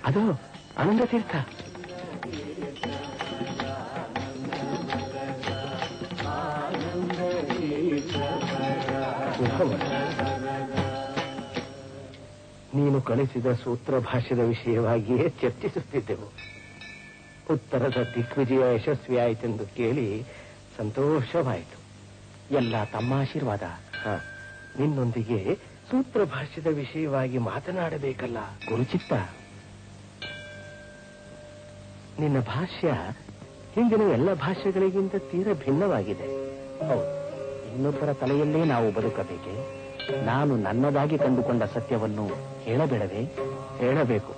ಅದು ಆನಂದ ತೀರ್ಥ. ನೀನು ಕಳಿಸಿದ ಸೂತ್ರ ಭಾಷ್ಯದ ವಿಷಯವಾಗಿಯೇ ಚರ್ಚಿಸುತ್ತಿದ್ದೆವು. ಉತ್ತರದ ದಿಗ್ವಿಜಯ ಯಶಸ್ವಿಯಾಯಿತೆಂದು ಕೇಳಿ ಸಂತೋಷವಾಯಿತು. ಎಲ್ಲ ತಮ್ಮ ಆಶೀರ್ವಾದ. ನಿನ್ನೊಂದಿಗೆ ಸೂತ್ರ ಭಾಷ್ಯದ ವಿಷಯವಾಗಿ ಮಾತನಾಡಬೇಕಲ್ಲ ಗುರುಚಿತ್ತ. ನಿನ್ನ ಭಾಷ್ಯ ಹಿಂದಿನ ಎಲ್ಲ ಭಾಷೆಗಳಿಗಿಂತ ತೀರ ಭಿನ್ನವಾಗಿದೆ. ಹೌದು, ಇನ್ನೊಬ್ಬರ ತಲೆಯಲ್ಲೇ ನಾವು ಬದುಕಬೇಕೆ? ನಾನು ನನ್ನದಾಗಿ ಕಂಡುಕೊಂಡ ಸತ್ಯವನ್ನು ಹೇಳಬೇಡವೇ? ಹೇಳಬೇಕು,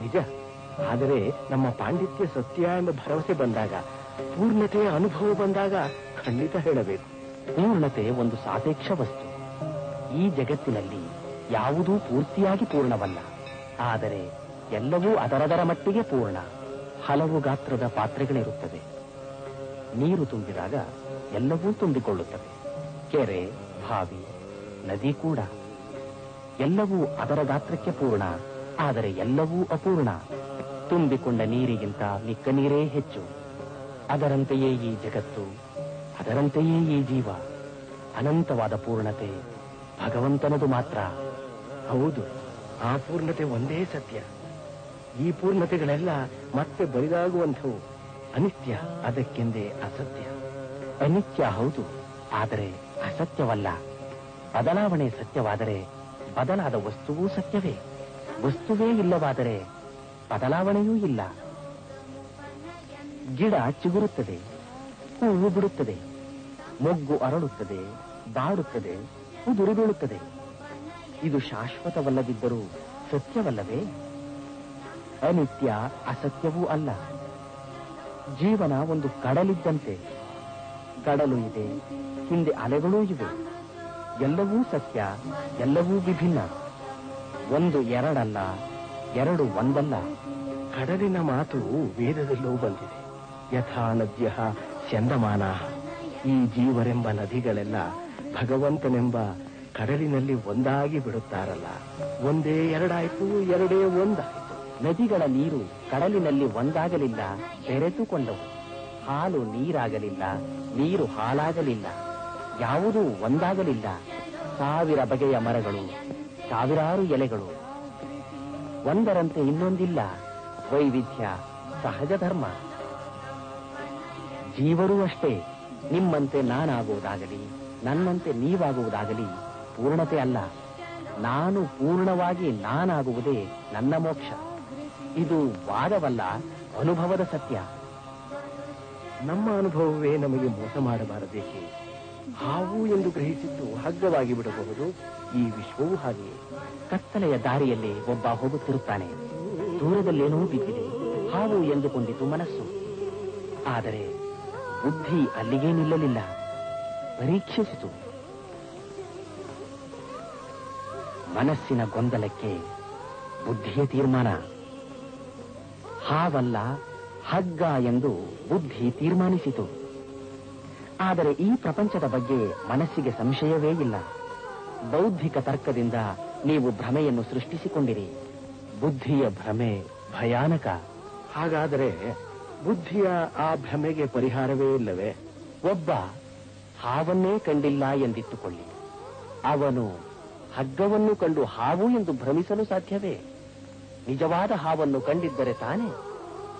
ನಿಜ. ಆದರೆ ನಮ್ಮ ಪಾಂಡಿತ್ಯ ಸತ್ಯ ಎಂಬ ಭರವಸೆ ಬಂದಾಗ, ಪೂರ್ಣತೆಯ ಅನುಭವ ಬಂದಾಗ ಖಂಡಿತ ಹೇಳಬೇಕು. ಪೂರ್ಣತೆ ಒಂದು ಸಾಪೇಕ್ಷ ವಸ್ತು. ಈ ಜಗತ್ತಿನಲ್ಲಿ ಯಾವುದೂ ಪೂರ್ತಿಯಾಗಿ ಪೂರ್ಣವಲ್ಲ. ಆದರೆ ಎಲ್ಲವೂ ಅದರದರ ಮಟ್ಟಿಗೆ ಪೂರ್ಣ. ಹಲವು ಗಾತ್ರದ ಪಾತ್ರೆಗಳಿರುತ್ತವೆ. ನೀರು ತುಂಬಿದಾಗ ಎಲ್ಲವೂ ತುಂಬಿಕೊಳ್ಳುತ್ತವೆ. ಕೆರೆ, ಬಾವಿ, ನದಿ ಕೂಡ. ಎಲ್ಲವೂ ಅದರ ಗಾತ್ರಕ್ಕೆ ಪೂರ್ಣ. ಆದರೆ ಎಲ್ಲವೂ ಅಪೂರ್ಣ. ತುಂಬಿಕೊಂಡ ನೀರಿಗಿಂತ ಮಿಕ್ಕ ನೀರೇ ಹೆಚ್ಚು. ಅದರಂತೆಯೇ ಈ ಜಗತ್ತು, ಅದರಂತೆಯೇ ಈ ಜೀವ. ಅನಂತವಾದ ಪೂರ್ಣತೆ ಭಗವಂತನದು ಮಾತ್ರ. ಹೌದು, ಆ ಪೂರ್ಣತೆ ಒಂದೇ ಸತ್ಯ. ಈ ಪೂರ್ಣತೆಗಳೆಲ್ಲ ಮತ್ತೆ ಬರಿದಾಗುವಂಥವು. ಅನಿತ್ಯ, ಅದಕ್ಕೆಂದೇ ಅಸತ್ಯ. ಅನಿತ್ಯ ಹೌದು, ಆದರೆ ಅಸತ್ಯವಲ್ಲ. ಬದಲಾವಣೆ ಸತ್ಯವಾದರೆ ಬದಲಾದ ವಸ್ತುವೂ ಸತ್ಯವೇ. ವಸ್ತುವೇ ಇಲ್ಲವಾದರೆ ಬದಲಾವಣೆಯೂ ಇಲ್ಲ. ಗಿಡ ಚಿಗುರುತ್ತದೆ, ಹೂವು ಬಿಡುತ್ತದೆ, ಮೊಗ್ಗು ಅರಳುತ್ತದೆ, ಬಾಡುತ್ತದೆ, ಉದುರು ಬೀಳುತ್ತದೆ. ಇದು ಶಾಶ್ವತವಲ್ಲದಿದ್ದರೂ ಸತ್ಯವಲ್ಲವೇ? ಅನಿತ್ಯ ಅಸತ್ಯವೂ ಅಲ್ಲ. ಜೀವನ ಒಂದು ಕಡಲಿದ್ದಂತೆ. ಕಡಲು ಇದೆ, ಹಿಂದೆ ಅಲೆಗಳೂ ಇವೆ. ಎಲ್ಲವೂ ಸತ್ಯ, ಎಲ್ಲವೂ ವಿಭಿನ್ನ. ಒಂದು ಎರಡಲ್ಲ, ಎರಡು ಒಂದಲ್ಲ. ಕಡಲಿನ ಮಾತು ವೇದದಲ್ಲೂ ಬಂದಿದೆ. ಯಥಾ ನದ್ಯ ಚಂದಮಾನ. ಈ ಜೀವರೆಂಬ ನದಿಗಳೆಲ್ಲ ಭಗವಂತನೆಂಬ ಕಡಲಿನಲ್ಲಿ ಒಂದಾಗಿ ಬಿಡುತ್ತಾರಲ್ಲ. ಒಂದೇ ಎರಡಾಯ್ತು, ಎರಡೇ ಒಂದಾಯ್ತು. ನದಿಗಳ ನೀರು ಕಡಲಿನಲ್ಲಿ ಒಂದಾಗಲಿಲ್ಲ, ಬೆರೆತುಕೊಂಡವು. ಹಾಲು ನೀರಾಗಲಿಲ್ಲ, ನೀರು ಹಾಲಾಗಲಿಲ್ಲ. ಯಾವುದೂ ಒಂದಾಗಲಿಲ್ಲ. ಸಾವಿರ ಬಗೆಯ ಮರಗಳು, ಸಾವಿರಾರು ಎಲೆಗಳು. ಒಂದರಂತೆ ಇನ್ನೊಂದಿಲ್ಲ. ವೈವಿಧ್ಯ ಸಹಜ ಧರ್ಮ. ಜೀವರೂ ಅಷ್ಟೇ. ನಿಮ್ಮಂತೆ ನಾನಾಗುವುದಾಗಲಿ, ನನ್ನಂತೆ ನೀವಾಗುವುದಾಗಲಿ ಪೂರ್ಣತೆ ಅಲ್ಲ. ನಾನು ಪೂರ್ಣವಾಗಿ ನಾನಾಗುವುದೇ ನನ್ನ ಮೋಕ್ಷ. ಇದು ವಾದವಲ್ಲ, ಅನುಭವದ ಸತ್ಯ. ನಮ್ಮ ಅನುಭವವೇ ನಮಗೆ ಮೋಸ ಮಾಡಬಾರದೇಕೆ? ಹಾವು ಎಂದು ಗ್ರಹಿಸಿದ್ದು ಹಗ್ಗವಾಗಿ ಬಿಡಬಹುದು. ಈ ವಿಶ್ವವೂ ಹಾಗೆಯೇ. ಕತ್ತಲೆಯ ದಾರಿಯಲ್ಲಿ ಒಬ್ಬ ಹೋಗುತ್ತಿರುತ್ತಾನೆ. ದೂರದಲ್ಲೇನೋ ಬಿದ್ದಿದೆ. ಹಾವು ಎಂದುಕೊಂಡಿತು ಮನಸ್ಸು. ಆದರೆ ಬುದ್ಧಿ ಅಲ್ಲಿಗೇ ನಿಲ್ಲಲಿಲ್ಲ, ಪರೀಕ್ಷಿಸಿತು. ಮನಸ್ಸಿನ ಗೊಂದಲಕ್ಕೆ ಬುದ್ಧಿಯ ತೀರ್ಮಾನ. ಹಾವಲ್ಲ, ಹಗ್ಗ ಎಂದು ಬುದ್ಧಿ ತೀರ್ಮಾನಿಸಿತು. ಆದರೆ ಈ ಪ್ರಪಂಚದ ಬಗ್ಗೆ ಮನಸ್ಸಿಗೆ ಸಂಶಯವೇ ಇಲ್ಲ. ಬೌದ್ಧಿಕ ತರ್ಕದಿಂದ ನೀವು ಭ್ರಮೆಯನ್ನು ಸೃಷ್ಟಿಸಿಕೊಂಡಿರಿ. ಬುದ್ಧಿಯ ಭ್ರಮೆ ಭಯಾನಕ. ಹಾಗಾದರೆ ಬುದ್ಧಿಯ ಆ ಭ್ರಮೆಗೆ ಪರಿಹಾರವೇ ಇಲ್ಲವೇ? ಒಬ್ಬ ಹಾವನ್ನೇ ಕಂಡಿಲ್ಲ ಎಂದಿಟ್ಟುಕೊಳ್ಳಿ. ಅವನು ಹಗ್ಗವನ್ನು ಕಂಡು ಹಾವು ಎಂದು ಭ್ರಮಿಸಲು ಸಾಧ್ಯವೇ? ನಿಜವಾದ ಹಾವನ್ನು ಕಂಡಿದ್ದರೆ ತಾನೇ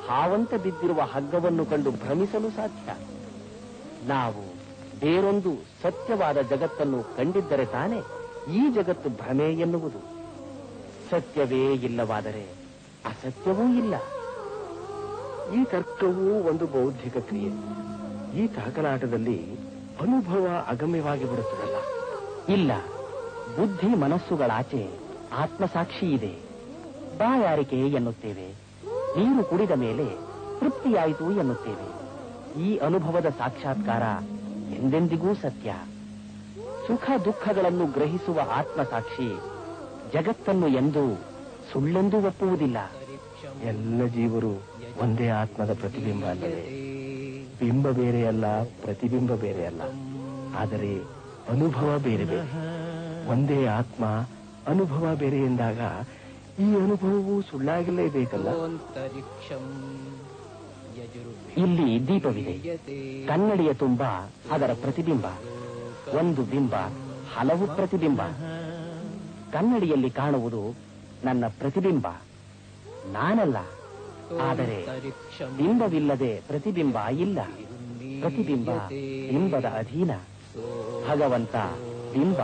ಹಾವಂತೆ ಬಿದ್ದಿರುವ ಹಗ್ಗವನ್ನು ಕಂಡು ಭ್ರಮಿಸಲು ಸಾಧ್ಯ. ನಾವು ಬೇರೊಂದು ಸತ್ಯವಾದ ಜಗತ್ತನ್ನು ಕಂಡಿದ್ದರೆ ತಾನೇ ಈ ಜಗತ್ತು ಭ್ರಮೆ ಎನ್ನುವುದು. ಸತ್ಯವೇ ಇಲ್ಲವಾದರೆ ಅಸತ್ಯವೂ ಇಲ್ಲ. ಈ ತರ್ಕವೂ ಒಂದು ಬೌದ್ಧಿಕ ಕ್ರಿಯೆ. ಈ ತಾಕಲಾಟದಲ್ಲಿ ಅನುಭವ ಅಗಮ್ಯವಾಗಿ ಬಿಡುತ್ತದಲ್ಲ. ಇಲ್ಲ, ಬುದ್ಧಿ ಮನಸ್ಸುಗಳಾಚೆ ಆತ್ಮಸಾಕ್ಷಿ ಇದೆ. ಬಾಯಾರಿಕೆ ಎನ್ನುತ್ತೇವೆ, ನೀರು ಕುಡಿದ ಮೇಲೆ ತೃಪ್ತಿಯಾಯಿತು ಎನ್ನುತ್ತೇವೆ. ಈ ಅನುಭವದ ಸಾಕ್ಷಾತ್ಕಾರ ಎಂದೆಂದಿಗೂ ಸತ್ಯ. ಸುಖ ದುಃಖಗಳನ್ನು ಗ್ರಹಿಸುವ ಆತ್ಮಸಾಕ್ಷಿ ಜಗತ್ತನ್ನು ಎಂದೂ ಸುಳ್ಳೆಂದೂ ಒಪ್ಪುವುದಿಲ್ಲ. ಎಲ್ಲ ಜೀವರು ಒಂದೇ ಆತ್ಮದ ಪ್ರತಿಬಿಂಬ ಅಲ್ಲವೇ? ಬಿಂಬ ಬೇರೆಯಲ್ಲ, ಪ್ರತಿಬಿಂಬ ಬೇರೆಯಲ್ಲ. ಆದರೆ ಅನುಭವ ಬೇರೆ ಬೇರೆ. ಒಂದೇ ಆತ್ಮ, ಅನುಭವ ಬೇರೆ ಎಂದಾಗ ಈ ಅನುಭವವು ಸುಳ್ಳಾಗಲೇಬೇಕಲ್ಲ. ಇಲ್ಲಿ ದೀಪವಿದೆ. ಕನ್ನಡಿಯ ತುಂಬ ಅದರ ಪ್ರತಿಬಿಂಬ. ಒಂದು ಬಿಂಬ, ಹಲವು ಪ್ರತಿಬಿಂಬ. ಕನ್ನಡಿಯಲ್ಲಿ ಕಾಣುವುದು ನನ್ನ ಪ್ರತಿಬಿಂಬ, ನಾನಲ್ಲ. ಆದರೆ ಬಿಂಬವಿಲ್ಲದೆ ಪ್ರತಿಬಿಂಬ ಇಲ್ಲ. ಪ್ರತಿಬಿಂಬ ಬಿಂಬದ ಅಧೀನ. ಭಗವಂತ ಬಿಂಬ,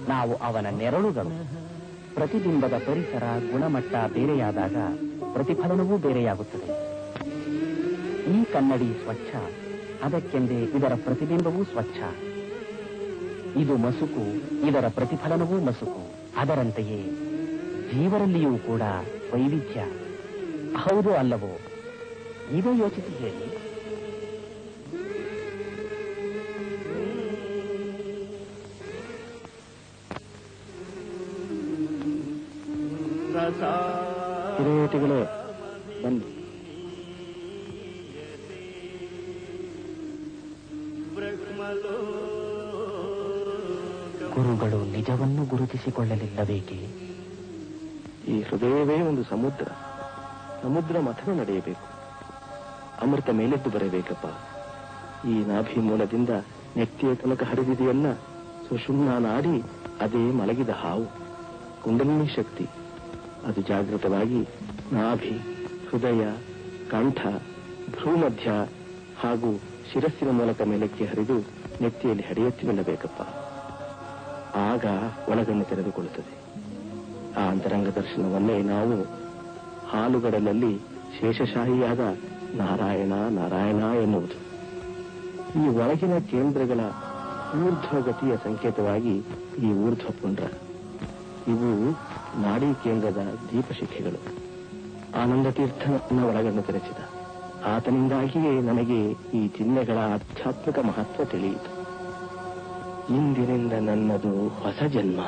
ನಾವು ಅವನ ನೆರಳುಗಳು. ಪ್ರತಿಬಿಂಬದ ಪರಿಸರ ಗುಣಮಟ್ಟ ಬೇರೆಯಾದಾಗ ಪ್ರತಿಫಲನವೂ ಬೇರೆಯಾಗುತ್ತದೆ. ಈ ಕನ್ನಡಿ ಸ್ವಚ್ಛ, ಅದಕ್ಕೆಂದೇ ಇದರ ಪ್ರತಿಬಿಂಬವೂ ಸ್ವಚ್ಛ. ಇದು ಮಸುಕು, ಇದರ ಪ್ರತಿಫಲನವೂ ಮಸುಕು. ಅದರಂತೆಯೇ ಜೀವರಲ್ಲಿಯೂ ಕೂಡ ವೈವಿಧ್ಯ. ಹೌದು ಅಲ್ಲವೋ? ಇದೇ ಯೋಚಿಸಿ ಹೇಳಿ. ಹಿರಿಯತಿಗಳೇ ಬನ್ನಿ. ಗುರುಗಳು ನಿಜವನ್ನು ಗುರುತಿಸಿಕೊಳ್ಳಲಿಲ್ಲಬೇಕೆ? ಈ ಹೃದಯವೇ ಒಂದು ಸಮುದ್ರ. ಸಮುದ್ರ ಮಥನ ನಡೆಯಬೇಕು. ಅಮೃತ ಮೇಲೆದ್ದು ಬರಬೇಕಪ್ಪ. ಈ ನಾಭಿ ಮೂಲದಿಂದ ನೆತ್ತಿಯ ತನಕ ಹರಿದಿದೆಯಲ್ಲ ಸುಷುಮ್ನ ನಾಡಿ, ಅದೇ ಮಲಗಿದ ಹಾವು, ಕುಂಡಲಿನಿ ಶಕ್ತಿ. ಅದು ಜಾಗೃತವಾಗಿ ನಾಭಿ, ಹೃದಯ, ಕಂಠ, ಭ್ರೂಮಧ್ಯ ಹಾಗೂ ಶಿರಸ್ಸಿನ ಮೂಲಕ ಮೇಲಕ್ಕೆ ಹರಿದು ನೆತ್ತಿಯಲ್ಲಿ ಹಡಿಯೆತ್ತಿ ನಿಲ್ಲಬೇಕಪ್ಪ. ಆಗ ಒಳಗಣ್ಣು ತೆರೆದುಕೊಳ್ಳುತ್ತದೆ. ಆ ಅಂತರಂಗ ದರ್ಶನವನ್ನೇ ನಾವು ಹಾಲುಗಡಲಲ್ಲಿ ಶೇಷಶಾಹಿಯಾದ ನಾರಾಯಣ ನಾರಾಯಣ ಎನ್ನುವುದು. ಈ ಒಳಗಿನ ಕೇಂದ್ರಗಳ ಊರ್ಧ್ವಗತಿಯ ಸಂಕೇತವಾಗಿ ಈ ಊರ್ಧ್ವ ಪುಂಡ್ರ. ಇವು ನಾಡಿ ಕೇಂದ್ರದ ದೀಪಶಿಖೆಗಳು. ಆನಂದ ತೀರ್ಥನ ಒಳಗನ್ನು ತೆರೆಸಿದ ಆತನಿಂದಾಗಿಯೇ ನನಗೆ ಈ ಚಿಹ್ನೆಗಳ ಆಧ್ಯಾತ್ಮಿಕ ಮಹತ್ವ ತಿಳಿಯಿತು. ಇಂದಿನಿಂದ ನನ್ನದು ಹೊಸ ಜನ್ಮ.